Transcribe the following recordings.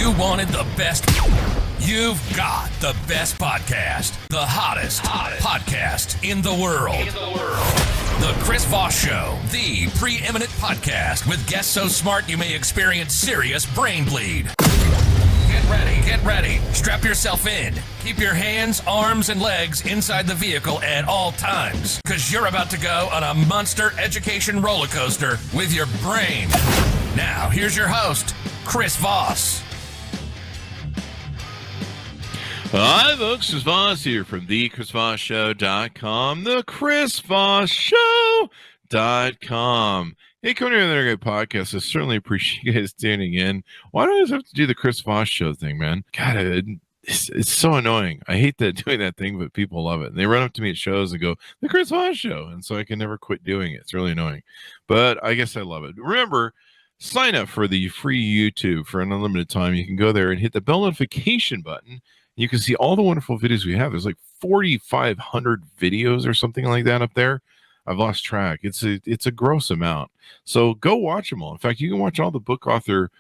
You wanted the best. You've got the best podcast. The hottest podcast in the world. The Chris Voss Show, the preeminent podcast with guests so smart you may experience serious brain bleed. Get ready. Strap yourself in. Keep your hands, arms, and legs inside the vehicle at all times, because you're about to go on a monster education roller coaster with your brain. Now, here's your host, Chris Voss. Hi, folks. Chris Voss here from thechrisvossshow.com, thechrisvossshow.com. Hey, coming here on the Great Podcast. I certainly appreciate you guys tuning in. Why do I always have to do the Chris Voss Show thing, man? God, it's so annoying. I hate doing that thing, but people love it. And they run up to me at shows and go, the Chris Voss Show. And so I can never quit doing it. It's really annoying. But I guess I love it. Remember, sign up for the free YouTube for an unlimited time. You can go there and hit the bell notification button. You can see all the wonderful videos we have. There's like 4,500 videos or something like that up there. I've lost track. It's a gross amount. So go watch them all. In fact, you can watch all the book author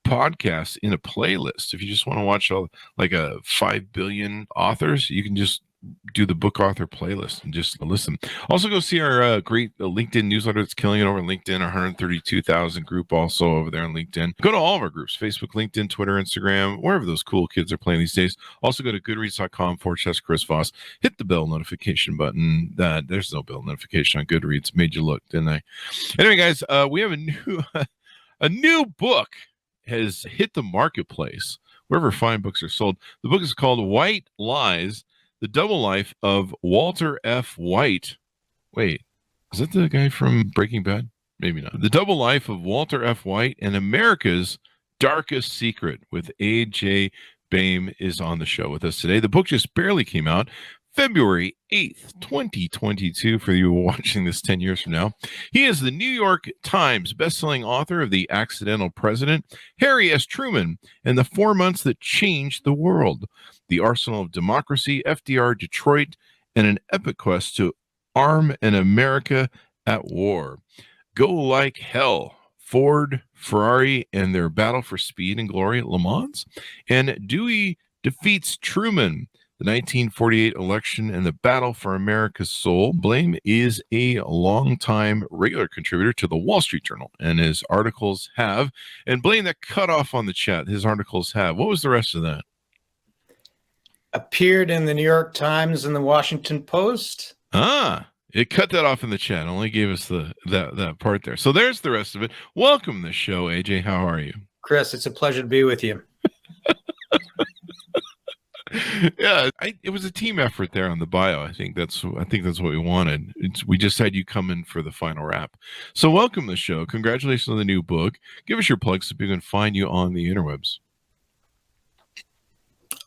podcasts in a playlist. If you just want to watch like 5 billion authors, you can just do the book author playlist and just listen. Also, go see our great LinkedIn newsletter that's killing it over on LinkedIn, our 132,000 group also over there on LinkedIn. Go to all of our groups, Facebook, LinkedIn, Twitter, Instagram, wherever those cool kids are playing these days. Also go to goodreads.com/Chris Voss. Hit the bell notification button. There's no bell notification on Goodreads. Made you look, didn't I? Anyway, guys, we have a new book has hit the marketplace, wherever fine books are sold. The book is called White Lies: The Double Life of Walter F. White. Wait, is that the guy from Breaking Bad? Maybe not. The Double Life of Walter F. White and America's Darkest Secret with A.J. Baim is on the show with us today. The book just barely came out, February 8th, 2022, for you watching this 10 years from now. He is the New York Times bestselling author of The Accidental President, Harry S. Truman, and the 4 Months That Changed the World, The Arsenal of Democracy, FDR, Detroit, and an epic quest to arm an America at war. Go Like Hell, Ford, Ferrari, and their battle for speed and glory at Le Mans, and Dewey defeats Truman, the 1948 election, and the battle for America's soul. Baim is a longtime regular contributor to the Wall Street Journal, and his articles have, and Baim, that cut off on the chat, his articles have. What was the rest of that? Appeared in the New York Times and the Washington Post. It cut that off in the chat. Only gave us that part there. So there's the rest of it. Welcome to the show, AJ. How are you? Chris, it's a pleasure to be with you. Yeah, it was a team effort there on the bio. I think that's what we wanted. We just had you come in for the final wrap. So welcome to the show. Congratulations on the new book. Give us your plugs so people can find you on the interwebs.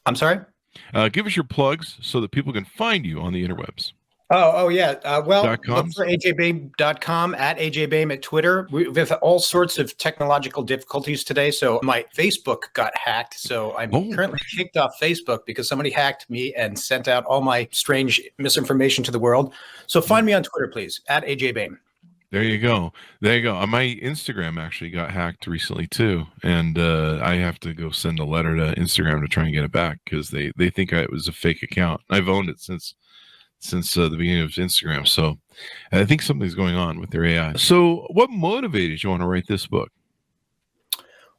I'm sorry? Give us your plugs so that people can find you on the interwebs. Oh yeah. Well, look for ajbaim.com, at ajbaim at Twitter. We've had all sorts of technological difficulties today, so my Facebook got hacked. So I'm currently kicked off Facebook because somebody hacked me and sent out all my strange misinformation to the world. So find me on Twitter, please, at ajbaim. There you go. My Instagram actually got hacked recently too, and I have to go send a letter to Instagram to try and get it back because they think it was a fake account. I've owned it since the beginning of Instagram. So I think something's going on with their AI. So what motivated you want to write this book?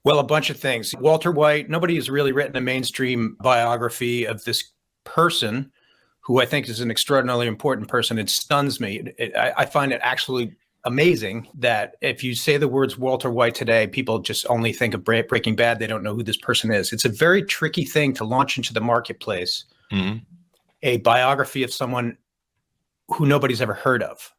Well, a bunch of things. Walter White, nobody has really written a mainstream biography of this person who I think is an extraordinarily important person. It stuns me. I find it actually amazing that if you say the words Walter White today, people just only think of Breaking Bad. They don't know who this person is. It's a very tricky thing to launch into the marketplace. Mm-hmm. A biography of someone who nobody's ever heard of.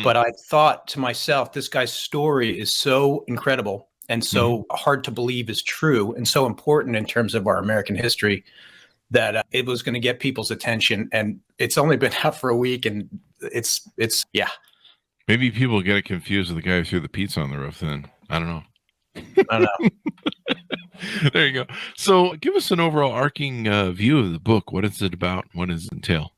But I thought to myself, this guy's story is so incredible and so hard to believe is true and so important in terms of our American history that it was going to get people's attention. And it's only been out for a week, and it's yeah. Maybe people get it confused with the guy who threw the pizza on the roof then. I don't know. I don't know. There you go. So give us an overall arcing view of the book. What is it about? What does it entail?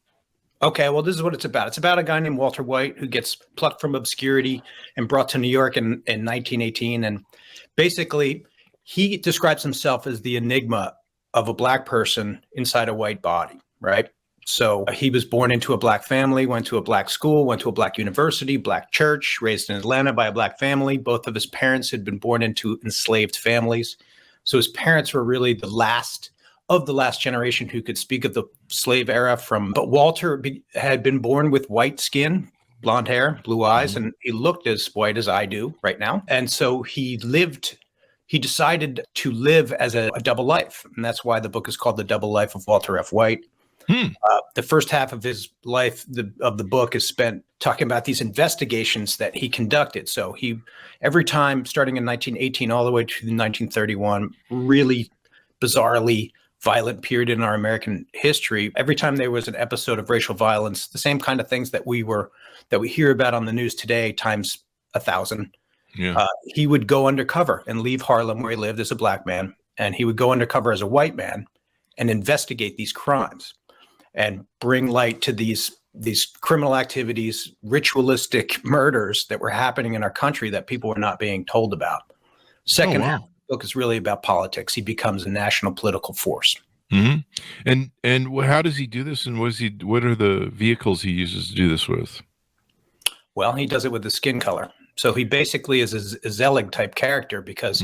Okay, well, this is what it's about. It's about a guy named Walter White who gets plucked from obscurity and brought to New York in 1918. And basically, he describes himself as the enigma of a black person inside a white body, right? So he was born into a black family, went to a black school, went to a black university, black church, raised in Atlanta by a black family. Both of his parents had been born into enslaved families. So his parents were really the last of the last generation who could speak of the slave era but Walter had been born with white skin, blonde hair, blue eyes, and he looked as white as I do right now. And so he decided to live as a double life. And that's why the book is called The Double Life of Walter F. White. The first half of his life of the book is spent talking about these investigations that he conducted. So every time starting in 1918 all the way to 1931, really bizarrely violent period in our American history, every time there was an episode of racial violence, the same kind of things that we hear about on the news today times 1,000. Yeah. He would go undercover and leave Harlem, where he lived as a black man, and he would go undercover as a white man and investigate these crimes and bring light to these criminal activities, ritualistic murders that were happening in our country that people were not being told about. Second half of the book is really about politics. He becomes a national political force. Mm-hmm. And how does he do this? And what are the vehicles he uses to do this with? Well, he does it with the skin color. So he basically is a Zelig type character because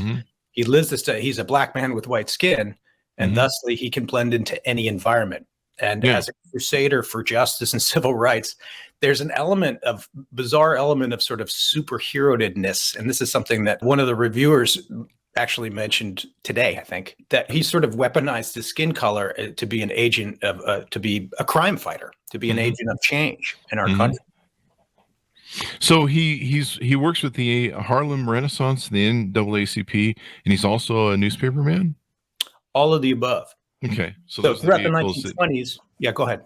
he lives he's a black man with white skin, and thusly he can blend into any environment. And as a crusader for justice and civil rights, there's an bizarre element of sort of superhero-ness. And this is something that one of the reviewers actually mentioned today, I think, that he sort of weaponized his skin color to be an agent to be a crime fighter, to be an agent of change in our country. So he works with the Harlem Renaissance, the NAACP, and he's also a newspaper man? All of the above. Okay. So throughout the 1920s, go ahead.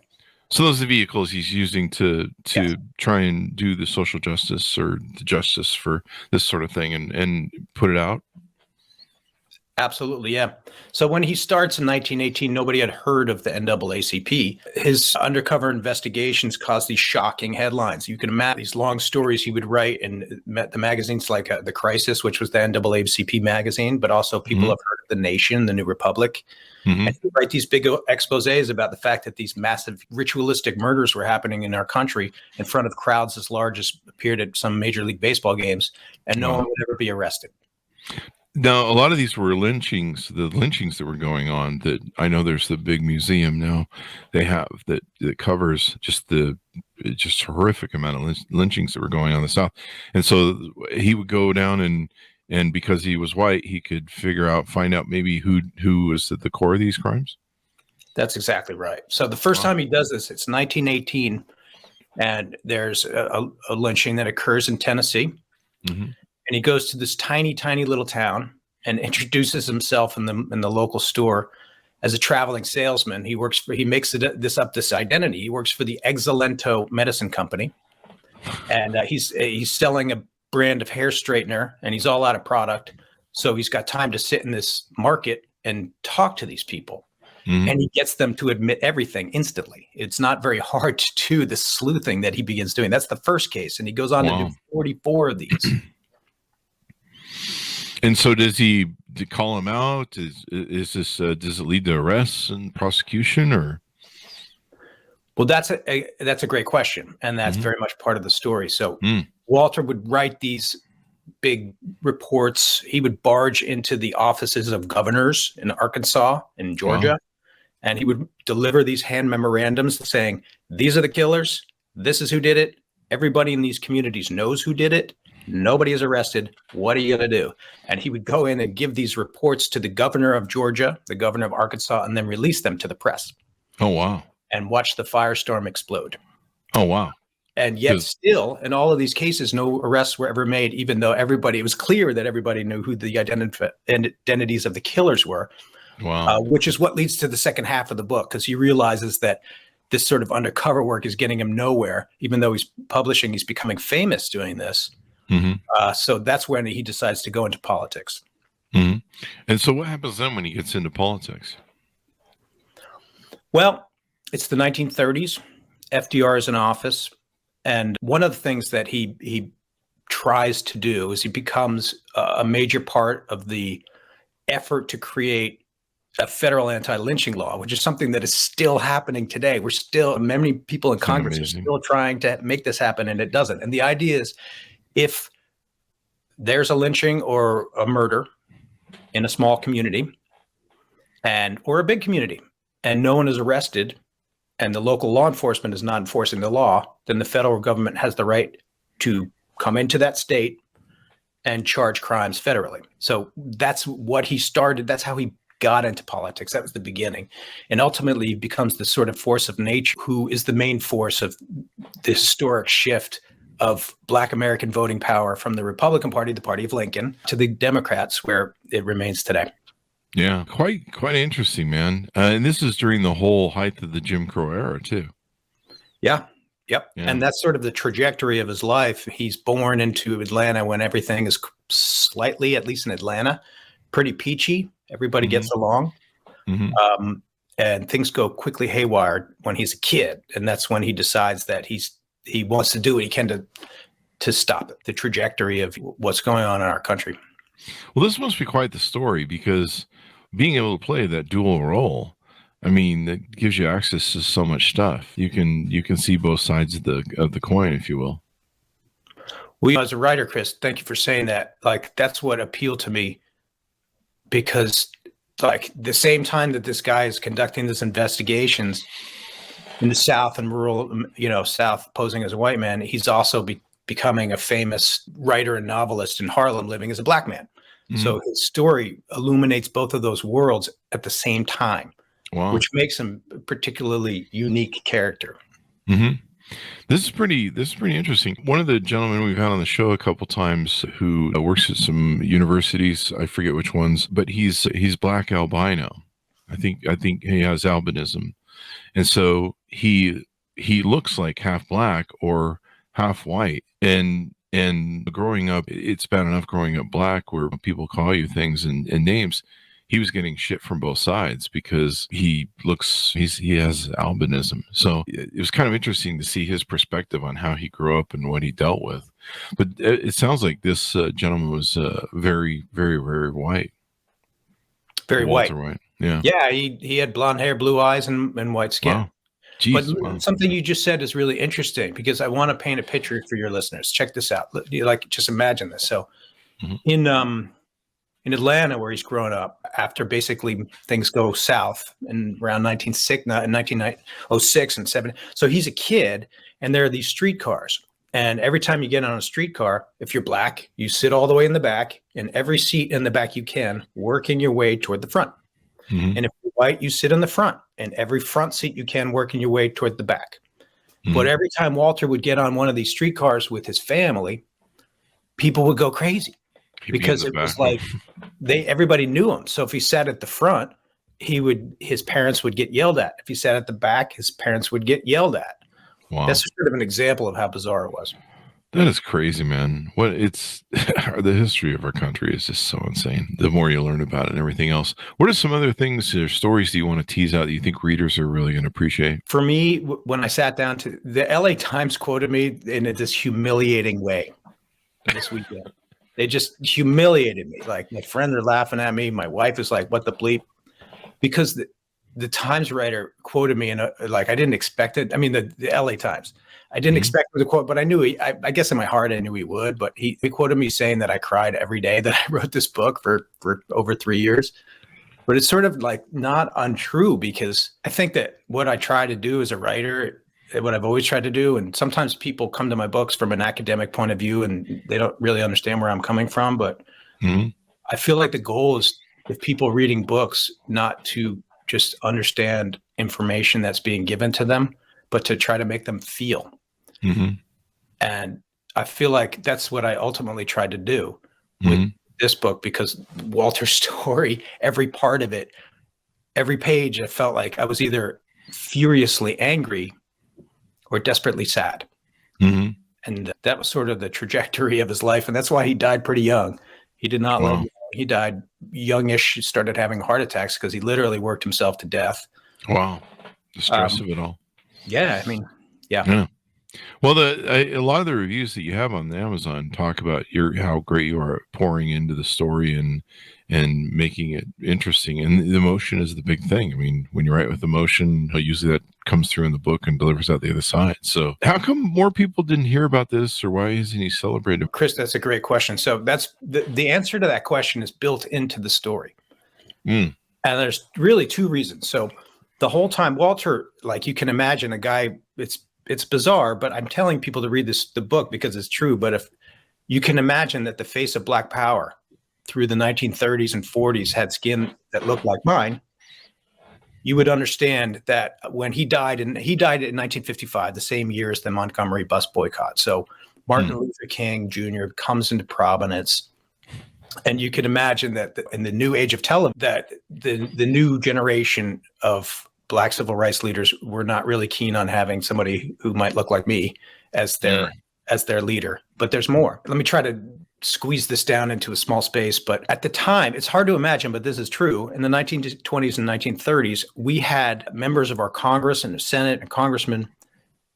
So those are the vehicles he's using to try and do the social justice or the justice for this sort of thing and put it out? Absolutely, yeah. So when he starts in 1918, nobody had heard of the NAACP. His undercover investigations caused these shocking headlines. You can imagine these long stories he would write in the magazines like The Crisis, which was the NAACP magazine, but also people have heard of The Nation, The New Republic. And he would write these big exposés about the fact that these massive ritualistic murders were happening in our country in front of crowds as large as appeared at some Major League Baseball games, and no one would ever be arrested. Now, a lot of these were the lynchings that were going on. That I know there's the big museum now they have that covers just horrific amount of lynchings that were going on in the South. And so he would go down and because he was white, he could find out maybe who was at the core of these crimes. That's exactly right. So the first time he does this, it's 1918, and there's a lynching that occurs in Tennessee. And he goes to this tiny, tiny little town and introduces himself in the local store as a traveling salesman. He makes this identity. He works for the Exalento Medicine Company, and he's selling a brand of hair straightener, and he's all out of product. So he's got time to sit in this market and talk to these people. And he gets them to admit everything instantly. It's not very hard to do the sleuthing that he begins doing. That's the first case, and he goes on to do 44 of these. And so does he call him out? Does it lead to arrests and prosecution, or? Well, that's a great question, and that's very much part of the story. So Walter would write these big reports. He would barge into the offices of governors in Arkansas and Georgia, and he would deliver these hand memorandums saying, "These are the killers. This is who did it. Everybody in these communities knows who did it. Nobody is arrested. What are you going to do?" And he would go in and give these reports to the governor of Georgia, the governor of Arkansas, and then release them to the press. Oh, wow. And watch the firestorm explode. Oh, wow. And yet still, in all of these cases, no arrests were ever made, even though it was clear that everybody knew who the identities of the killers were. Wow. Which is what leads to the second half of the book, because he realizes that this sort of undercover work is getting him nowhere. Even though he's becoming famous doing this. So that's when he decides to go into politics. And so what happens then when he gets into politics? Well, it's the 1930s. FDR is in office. And one of the things that he tries to do is he becomes a major part of the effort to create a federal anti-lynching law, which is something that is still happening today. Many people in Congress are still trying to make this happen, and it doesn't. And the idea is, if there's a lynching or a murder in a small community or a big community, and no one is arrested, and the local law enforcement is not enforcing the law, then the federal government has the right to come into that state and charge crimes federally. So that's what he started. That's how he got into politics. That was the beginning. And ultimately he becomes the sort of force of nature who is the main force of the historic shift of Black American voting power from the Republican Party, the party of Lincoln, to the Democrats, where it remains today. Yeah, quite interesting, man. And this is during the whole height of the Jim Crow era, too. Yeah. Yep. Yeah. And that's sort of the trajectory of his life. He's born into Atlanta when everything is slightly, at least in Atlanta, pretty peachy. Everybody gets along. And things go quickly haywire when he's a kid. And that's when he decides that he wants to do what he can to stop it, the trajectory of what's going on in our country. Well, this must be quite the story, because being able to play that dual role, I mean, that gives you access to so much stuff. You can see both sides of the coin, if you will. Well, as a writer, Chris, thank you for saying that. Like, that's what appealed to me, because like the same time that this guy is conducting these investigations in the South and rural, South, posing as a white man, he's also becoming a famous writer and novelist in Harlem, living as a Black man. So his story illuminates both of those worlds at the same time. Wow. Which makes him a particularly unique character. This is pretty interesting. One of the gentlemen we've had on the show a couple times who works at some universities, I forget which ones, but he's Black albino. I think he has albinism, and so he looks like half Black or half white. And growing up, it's bad enough growing up Black where people call you things and names. He was getting shit from both sides because he has albinism. So it was kind of interesting to see his perspective on how he grew up and what he dealt with. But it sounds like this gentleman was very, very, very white. Very Walter white. Yeah. Yeah. He had blonde hair, blue eyes, and white skin. Wow. Jeez, but something you just said is really interesting, because I want to paint a picture for your listeners. Check this out. Just imagine this. So in Atlanta, where he's grown up, after basically things go south in around 1906 and 7. So he's a kid, and there are these streetcars. And every time you get on a streetcar, if you're Black, you sit all the way in the back, and every seat in the back you can, working your way toward the front. And if you're white, you sit in the front, and every front seat you can, working your way toward the back. But every time Walter would get on one of these streetcars with his family, people would go crazy. Because it was like everybody knew him. So if he sat at the front, his parents would get yelled at. If he sat at the back, his parents would get yelled at. Wow. That's sort of an example of how bizarre it was. That is crazy, man. The history of our country is just so insane. The more you learn about it and everything else. What are some other things or stories that you want to tease out that you think readers are really going to appreciate? For me, when I sat down the LA Times quoted me in this humiliating way this weekend. They just humiliated me. Like, my friends are laughing at me. My wife is like, what the bleep? Because the Times writer quoted me, and I didn't expect it. I mean, the LA Times. I didn't expect him to quote, but I knew I guess in my heart I knew he would. But he quoted me saying that I cried every day that I wrote this book for over 3 years. But it's sort of like not untrue, because I think that what I try to do as a writer, what I've always tried to do, and sometimes people come to my books from an academic point of view and they don't really understand where I'm coming from, but I feel like the goal is, if people reading books, not to just understand information that's being given to them, but to try to make them feel. And I feel like that's what I ultimately tried to do with this book, because Walter's story, every part of it, every page, I felt like I was either furiously angry or desperately sad. And that was sort of the trajectory of his life. And that's why he died pretty young. He did not live. He died youngish. He started having heart attacks because he literally worked himself to death. Wow. The stress of it all. Yeah. I mean, yeah. Well, a lot of the reviews that you have on Amazon talk about how great you are at pouring into the story and and making it interesting. And the emotion is the big thing. I mean, when you write with emotion, usually that comes through in the book and delivers out the other side. So how come more people didn't hear about this, or why isn't he celebrated? Chris, that's a great question. So that's the answer to that question is built into the story. Mm. And there's really two reasons. So the whole time, Walter, like you can imagine a guy, it's bizarre, but I'm telling people to read the book because it's true. But if you can imagine that the face of Black power through the 1930s and 40s had skin that looked like mine, you would understand that when he died in 1955, the same year as the Montgomery bus boycott. So Martin Luther King Jr. comes into prominence. And you can imagine that in the new age of television, that the new generation of Black civil rights leaders were not really keen on having somebody who might look like me as their leader. But there's more. Let me try to squeeze this down into a small space. But at the time, it's hard to imagine, but this is true. In the 1920s and 1930s, we had members of our Congress and the Senate and congressmen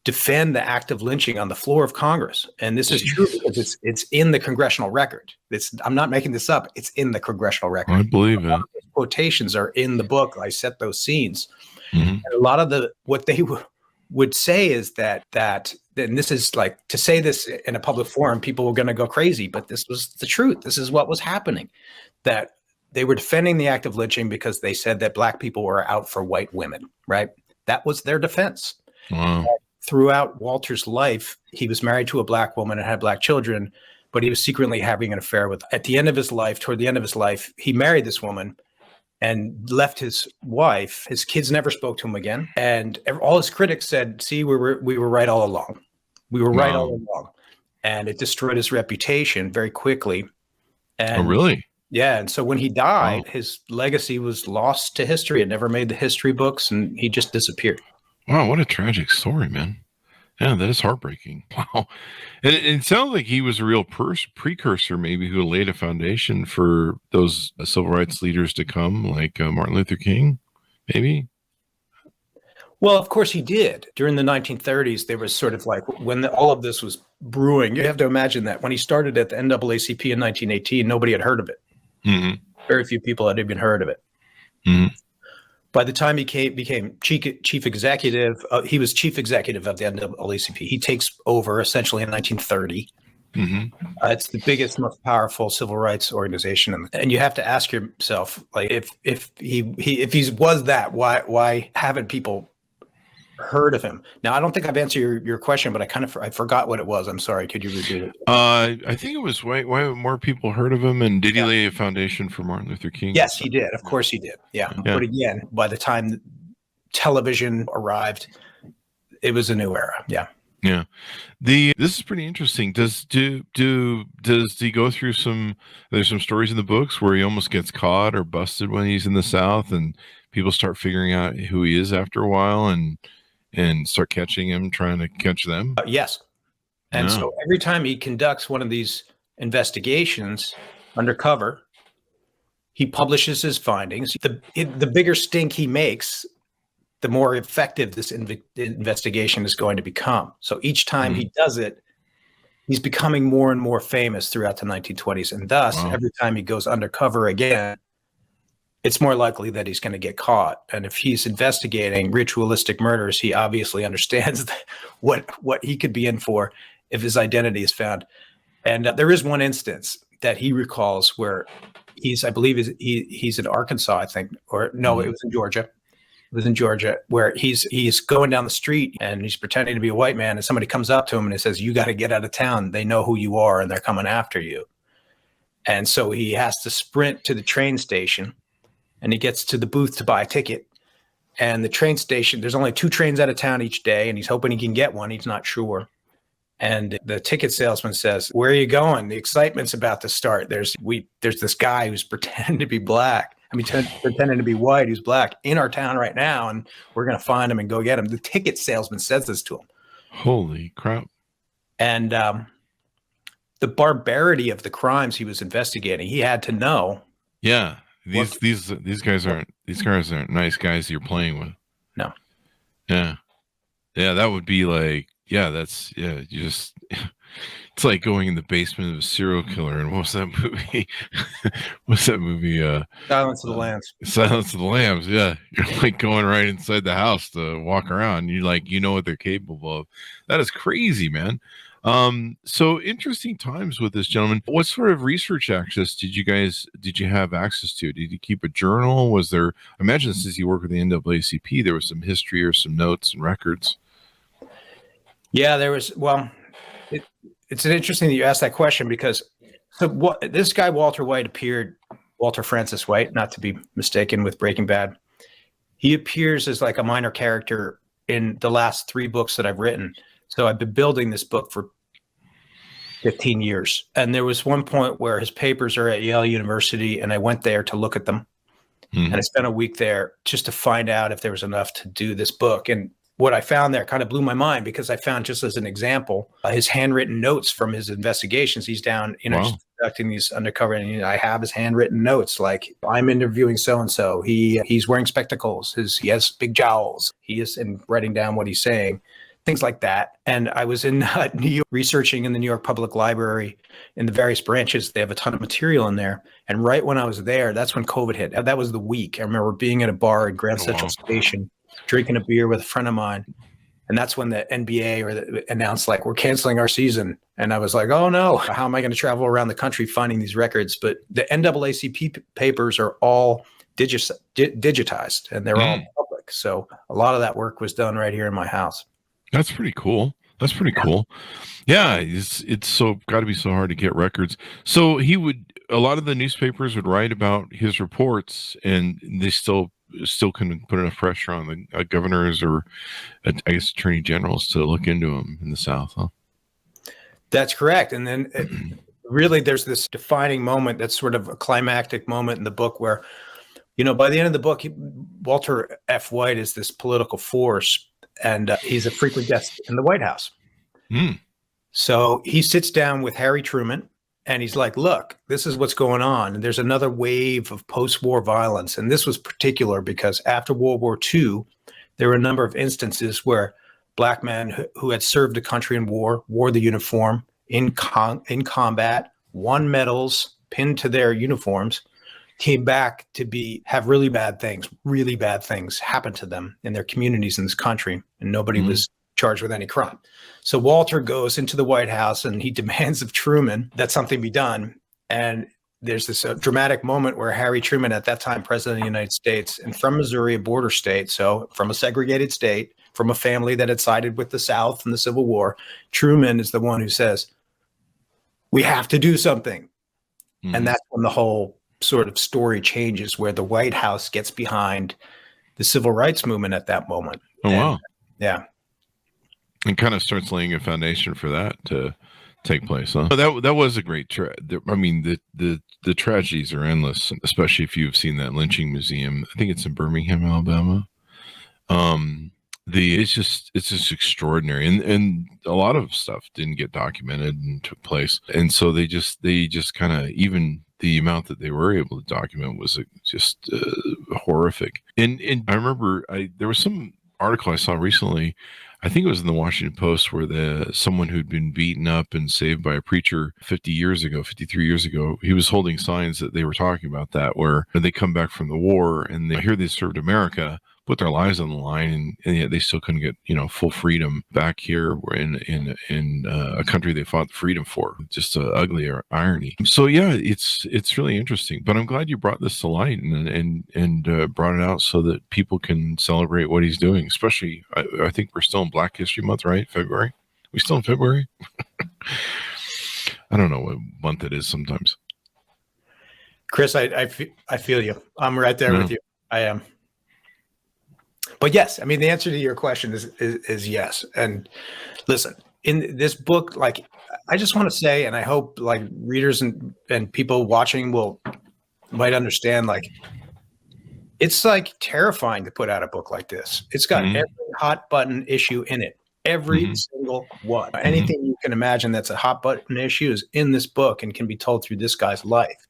defend the act of lynching on the floor of Congress. And this is true because it's in the congressional record. I'm not making this up. It's in the congressional record. I believe it. Quotations are in the book. I set those scenes. Mm-hmm. And a lot of what they would say is that, and this is like, to say this in a public forum, people were going to go crazy, but this was the truth. This is what was happening, that they were defending the act of lynching because they said that Black people were out for white women, right? That was their defense. Wow. Throughout Walter's life, he was married to a Black woman and had Black children, but he was secretly having an affair with. Toward the end of his life, he married this woman and left his wife. His kids never spoke to him again, and all his critics said, "See, we were right all along. We were right all along," and it destroyed his reputation very quickly. And, oh, really? Yeah, and so when he died, his legacy was lost to history. It never made the history books, and he just disappeared. Wow, what a tragic story, man. Yeah, that is heartbreaking. Wow. And it sounds like he was a real precursor, maybe, who laid a foundation for those civil rights leaders to come, like Martin Luther King, maybe? Well, of course he did. During the 1930s, there was sort of like when all of this was brewing, you have to imagine that when he started at the NAACP in 1918, nobody had heard of it. Mm-hmm. Very few people had even heard of it. Mm-hmm. By the time he became chief executive, he was chief executive of the NAACP. He takes over essentially in 1930. Mm-hmm. It's the biggest, most powerful civil rights organization, and you have to ask yourself, like, if he was that, why haven't people heard of him? Now, I don't think I've answered your question, but I forgot what it was. I'm sorry. Could you repeat it? I think it was why more people heard of him, and did he lay a foundation for Martin Luther King? Yes, he did. Of course he did. Yeah. But again, by the time television arrived, it was a new era. Yeah. Yeah. This is pretty interesting. Does he go through there's some stories in the books where he almost gets caught or busted when he's in the South, and people start figuring out who he is after a while and start catching him, trying to catch them? Yes. And so every time he conducts one of these investigations undercover, he publishes his findings. The bigger stink he makes, the more effective this investigation is going to become. So each time he does it, he's becoming more and more famous throughout the 1920s. And thus, every time he goes undercover again, it's more likely that he's going to get caught. And if he's investigating ritualistic murders, he obviously understands what he could be in for if his identity is found. And there is one instance that he recalls where he's in Arkansas, I think, or no, it was in Georgia. It was in Georgia, where he's going down the street and he's pretending to be a white man, and somebody comes up to him and he says, "You got to get out of town. They know who you are and they're coming after you." And so he has to sprint to the train station. And he gets to the booth to buy a ticket. And the train station, there's only 2 trains out of town each day, and he's hoping he can get one. He's not sure. And the ticket salesman says, "Where are you going? The excitement's about to start. There's this guy who's pretending to be black. Pretending to be white, who's black, in our town right now, and we're going to find him and go get him." The ticket salesman says this to him. Holy crap. And the barbarity of the crimes he was investigating, he had to know. Yeah. These guys aren't nice guys you're playing with. No. Yeah. Yeah, that would be like, you just It's like going in the basement of a serial killer. And what was that movie? What's that movie? Silence of the Lambs. Silence of the Lambs. Yeah. You're like going right inside the house to walk around. You know what they're capable of. That is crazy, man. So interesting times with this gentleman. What sort of research access did you have access to? Did you keep a journal? Was there, I imagine since you work with the NAACP, there was some history or some notes and records? Yeah, there was. Well, it's interesting that you asked that question because this guy, Walter Francis White, not to be mistaken with Breaking Bad. He appears as like a minor character in the last 3 books that I've written. So I've been building this book for 15 years. And there was one point where his papers are at Yale University, and I went there to look at them. And I spent a week there just to find out if there was enough to do this book. And what I found there kind of blew my mind because I found, just as an example, his handwritten notes from his investigations. He's down, just conducting these undercover, and I have his handwritten notes. Like, I'm interviewing so-and-so. He's wearing spectacles. He has big jowls. He is writing down what he's saying. Things like that. And I was in New York researching in the New York Public Library in the various branches. They have a ton of material in there. And right when I was there, that's when COVID hit. That was the week. I remember being at a bar in Grand Central Station, drinking a beer with a friend of mine. And that's when the NBA announced, like, we're canceling our season. And I was like, oh no, how am I going to travel around the country finding these records? But the NAACP papers are all digitized, and they're all public. So a lot of that work was done right here in my house. That's pretty cool. Cool. Yeah, it's so got to be so hard to get records. So a lot of the newspapers would write about his reports, and they still couldn't put enough pressure on the governors or, I guess, attorney generals to look into them in the South, huh? That's correct. And then really there's this defining moment that's sort of a climactic moment in the book where, by the end of the book, Walter F. White is this political force. And he's a frequent guest in the White House. So he sits down with Harry Truman, and he's like, look, this is what's going on. And there's another wave of post-war violence. And this was particular because after World War II, there were a number of instances where Black men who had served the country in war, wore the uniform in combat, won medals pinned to their uniforms, came back to have really bad things happen to them in their communities in this country, and nobody was charged with any crime. So Walter goes into the White House and he demands of Truman that something be done. And there's this dramatic moment where Harry Truman, at that time president of the United States, and from Missouri, a border state, so from a segregated state, from a family that had sided with the South in the Civil War, Truman is the one who says, we have to do something. And that's when the whole sort of story changes, where the White House gets behind the civil rights movement at that moment. Oh, wow. Yeah. And kind of starts laying a foundation for that to take place, huh? That was a great the tragedies are endless, especially if you've seen that lynching museum. I think it's in Birmingham, Alabama. It's just extraordinary, and a lot of stuff didn't get documented and took place, and so they just kind of, even the amount that they were able to document was just horrific. And I remember there was some article I saw recently, I think it was in the Washington Post, where someone who'd been beaten up and saved by a preacher 53 years ago, he was holding signs that they were talking about that, where they come back from the war and they hear they served America, put their lives on the line, and yet they still couldn't get full freedom back here in a country they fought freedom for. Just an ugly irony. So yeah, it's really interesting. But I'm glad you brought this to light and brought it out so that people can celebrate what he's doing. Especially, I think we're still in Black History Month, right? February. We still in February? I don't know what month it is sometimes. Chris, I feel you. I'm right there with you. I am. But yes, I mean, the answer to your question is yes. And listen, in this book, like, I just want to say, and I hope like readers and people watching might understand, like, it's like terrifying to put out a book like this. It's got every hot button issue in it. Every single one. Anything you can imagine that's a hot button issue is in this book and can be told through this guy's life.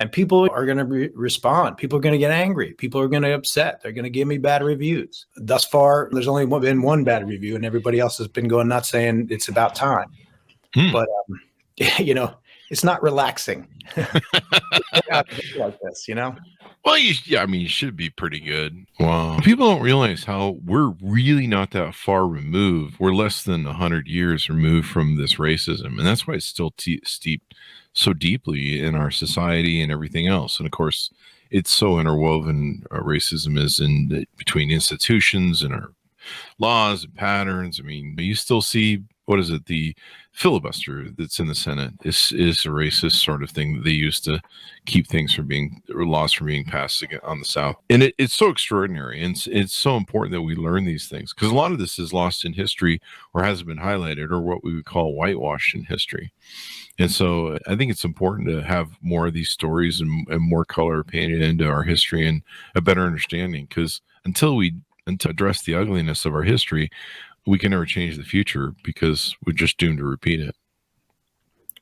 And people are going to respond. People are going to get angry. People are going to get upset. They're going to give me bad reviews. Thus far, there's only been one bad review, and everybody else has been going nuts saying it's about time. but it's not relaxing like this, Well, you should be pretty good. Wow. People don't realize how we're really not that far removed. We're less than 100 years removed from this racism. And that's why it's still steeped so deeply in our society and everything else. And of course, it's so interwoven. Racism is in between institutions and our laws and patterns. I mean, you still see, what is it? The filibuster that's in the Senate is a racist sort of thing that they used to keep things from laws from being passed on the South. And it's so extraordinary. And it's so important that we learn these things, because a lot of this is lost in history or hasn't been highlighted, or what we would call whitewashed in history. And so I think it's important to have more of these stories and more color painted into our history and a better understanding, because until address the ugliness of our history, we can never change the future, because we're just doomed to repeat it.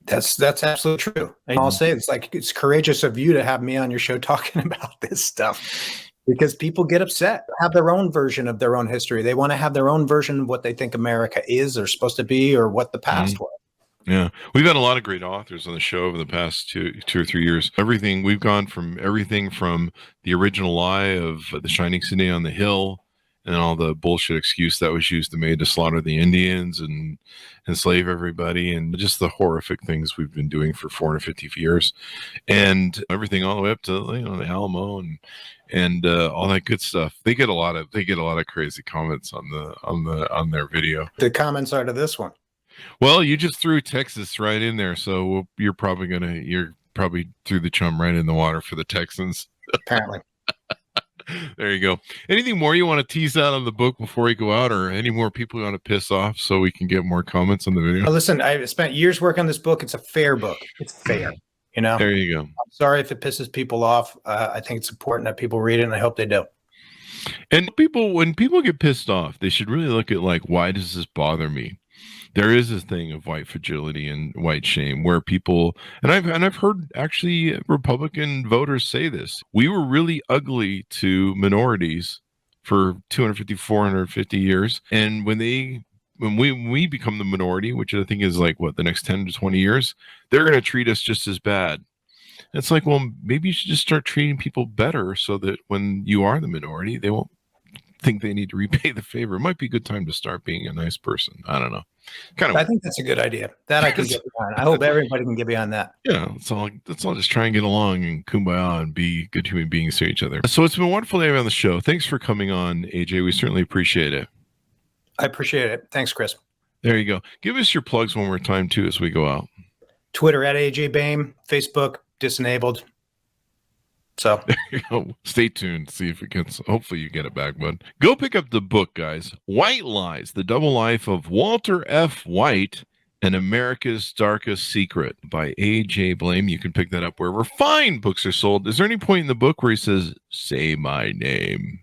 That's absolutely true. And I'll say it's courageous of you to have me on your show talking about this stuff, because people get upset, have their own version of their own history. They want to have their own version of what they think America is or supposed to be, or what the past was. Yeah, we've had a lot of great authors on the show over the past two or 3 years. We've gone from everything from the original lie of the Shining City on the Hill and all the bullshit excuse that was used to slaughter the Indians and enslave everybody, and just the horrific things we've been doing for 450 years, and everything all the way up to the Alamo and all that good stuff. They get a lot of crazy comments on their video. The comments are to this one. Well, you just threw Texas right in there, so you're probably threw the chum right in the water for the Texans. Apparently. There you go. Anything more you want to tease out on the book before we go out, or any more people you want to piss off so we can get more comments on the video? Listen, I spent years working on this book. It's a fair book. It's fair. There you go. I'm sorry if it pisses people off. I think it's important that people read it, and I hope they do. And when people get pissed off, they should really look at, why does this bother me? There is this thing of white fragility and white shame where people, and I've heard actually Republican voters say this. We were really ugly to minorities for 250, 450 years. And when we become the minority, which I think is the next 10 to 20 years, they're going to treat us just as bad. It's well, maybe you should just start treating people better so that when you are the minority, they won't think they need to repay the favor. It might be a good time to start being a nice person. I don't know. I think that's a good idea. That I can get behind. I hope everybody can get behind that. Yeah, let's all just try and get along and kumbaya and be good human beings to each other. So it's been wonderful to have you on the show. Thanks for coming on, AJ. We certainly appreciate it. I appreciate it. Thanks, Chris. There you go. Give us your plugs one more time too as we go out. Twitter at AJ Baim, Facebook disenabled. So there you go. Stay tuned. See if it gets. Hopefully you get it back, bud. Go pick up the book, guys. White Lies: The Double Life of Walter F. White and America's Darkest Secret by A.J. Blame. You can pick that up wherever fine books are sold. Is there any point in the book where he says, "Say my name"?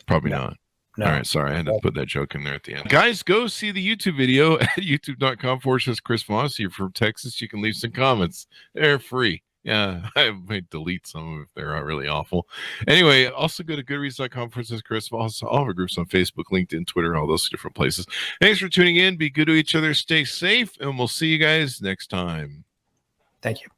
Probably not. No. All right, sorry, I had to put that joke in there at the end. Guys, go see the YouTube video at youtube.com/Chris Voss. You're from Texas, you can leave some comments. They're free. Yeah, I might delete some of them if they're really awful. Anyway, also go to goodreads.com/Chris Voss. All of our groups on Facebook, LinkedIn, Twitter, all those different places. Thanks for tuning in. Be good to each other. Stay safe, and we'll see you guys next time. Thank you.